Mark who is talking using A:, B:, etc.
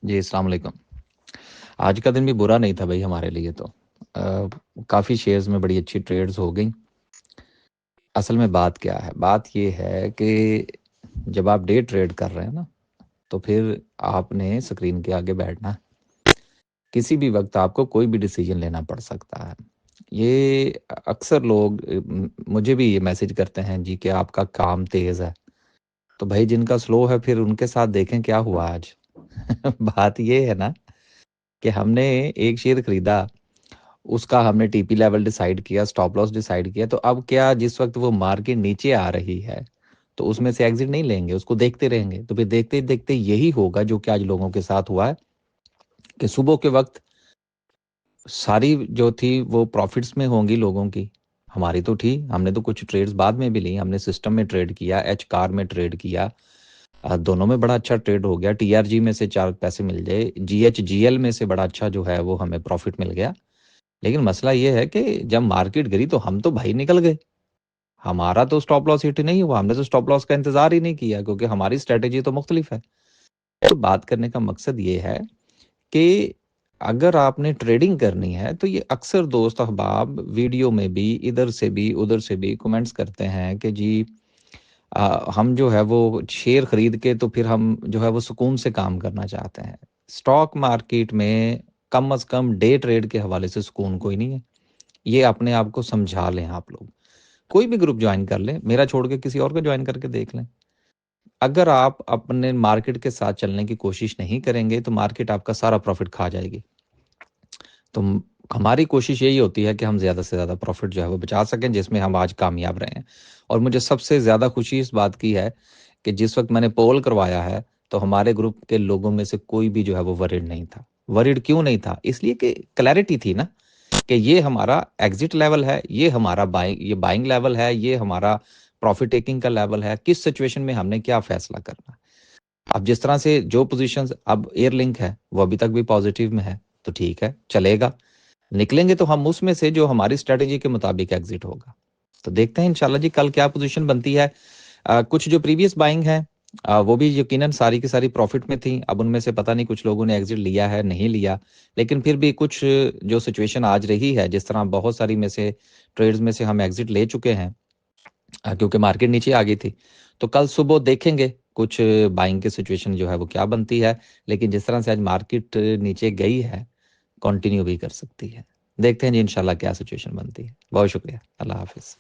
A: जी, अस्सलाम वालेकुम। आज का दिन भी बुरा नहीं था भाई हमारे लिए तो। काफ़ी शेयर्स में बड़ी अच्छी ट्रेड्स हो गई। असल में बात क्या है? बात ये है कि जब आप डे ट्रेड कर रहे हैं ना, तो फिर आपने स्क्रीन के आगे बैठना है। किसी भी वक़्त आपको कोई भी डिसीज़न लेना पड़ सकता है। ये अक्सर लोग मुझे भी ये मैसेज करते हैं जी कि आपका काम तेज़ है। तो भाई जिनका स्लो है फिर उनके साथ देखें क्या हुआ आज। बात ये है ना कि हमने एक शेयर खरीदा, उसका हमने टीपी लेवल डिसाइड किया, स्टॉप लॉस डिसाइड किया, तो अब क्या जिस वक़्त वो मार्केट नीचे आ रही है, तो उसमें से एग्ज़िट नहीं लेंगे, उसको देखते रहेंगे। तो फिर देखते-देखते यही होगा जो कि आज लोगों के साथ हुआ है कि सुबह के वक़्त सारी जो थी वो प्रॉफ़िट्स में होंगी लोगों की। हमारी तो थी, हमने तो कुछ ट्रेड्स बाद में भी ली, हमने सिस्टम में ट्रेड किया, एच कार में ट्रेड किया। दोनों में बड़ा अच्छा ट्रेड हो गया। टीआरजी में से 4 पैसे मिल गए, जीएचजीएल में से बड़ा अच्छा जो है वो हमें प्रॉफ़िट मिल गया। लेकिन मसला ये है कि जब मार्केट गिरी तो हम तो भाई निकल गए। हमारा तो स्टॉप लॉस हिट नहीं हुआ, हमने तो स्टॉप लॉस का इंतज़ार ही नहीं किया क्योंकि हमारी स्ट्रैटेजी तो मुख्तलिफ है। तो बात करने का मकसद ये है कि अगर आपने ट्रेडिंग करनी है तो ये अक्सर दोस्त अहबाब वीडियो में भी इधर से भी उधर से भी कमेंट्स करते हैं कि जी हम जो है वो शेयर खरीद के तो फिर हम जो है वो सुकून से काम करना चाहते हैं। स्टॉक मार्केट में कम से कम डे ट्रेड के हवाले से सुकून कोई नहीं है। ये अपने आप को समझा लें आप लोग। कोई भी ग्रुप ज्वाइन कर लें, मेरा छोड़ के किसी और को ज्वाइन करके देख लें। अगर आप अपने मार्केट के साथ चलने की कोशिश नहीं करेंगे तो मार्केट आपका सारा प्रॉफिट खा जाएगी। तो हमारी कोशिश यही होती है कि हम ज़्यादा से ज़्यादा प्रॉफिट जो है वो बचा सकें, जिसमें हम आज कामयाब रहे हैं। और मुझे सबसे ज़्यादा खुशी इस बात की है कि जिस वक़्त मैंने पोल करवाया है, तो हमारे ग्रुप के लोगों में से कोई भी जो है वो वरीड नहीं था। वरीड क्यों नहीं था? इसलिए कि क्लैरिटी थी ना कि ये हमारा एग्ज़िट लेवल है, ये बाइंग लेवल है, ये हमारा प्रॉफिट टेकिंग का लेवल है, किस सिचुएशन में हमने क्या फ़ैसला करना है। अब जिस तरह से जो पोज़ीशंस अब एयरलिंक है, वो अभी तक भी पॉज़िटिव में है, तो ठीक है, चलेगा। निकलेंगे तो हम उसमें से जो हमारी स्ट्रैटेजी के मुताबिक एग्ज़िट होगा। तो देखते हैं इंशाल्लाह जी कल क्या पोज़ीशन बनती है। कुछ जो प्रीवियस बाइंग है वो भी यकीनन सारी की सारी प्रॉफिट में थी। अब उनमें से पता नहीं कुछ लोगों ने एग्ज़िट लिया है, नहीं लिया। लेकिन फिर भी कुछ जो सिचुएशन आज रही है, जिस तरह बहुत सारी में से ट्रेड्स में से हम एग्ज़िट ले चुके हैं क्योंकि मार्केट नीचे आ गई थी। तो कल सुबह देखेंगे कुछ बाइंग की सिचुएशन जो है वो क्या बनती है। लेकिन जिस तरह से आज मार्केट नीचे गई है, कंटिन्यू भी कर सकती है। देखते हैं जी इंशाल्लाह क्या सिचुएशन बनती है। बहुत शुक्रिया। अल्लाह हाफ़िज़।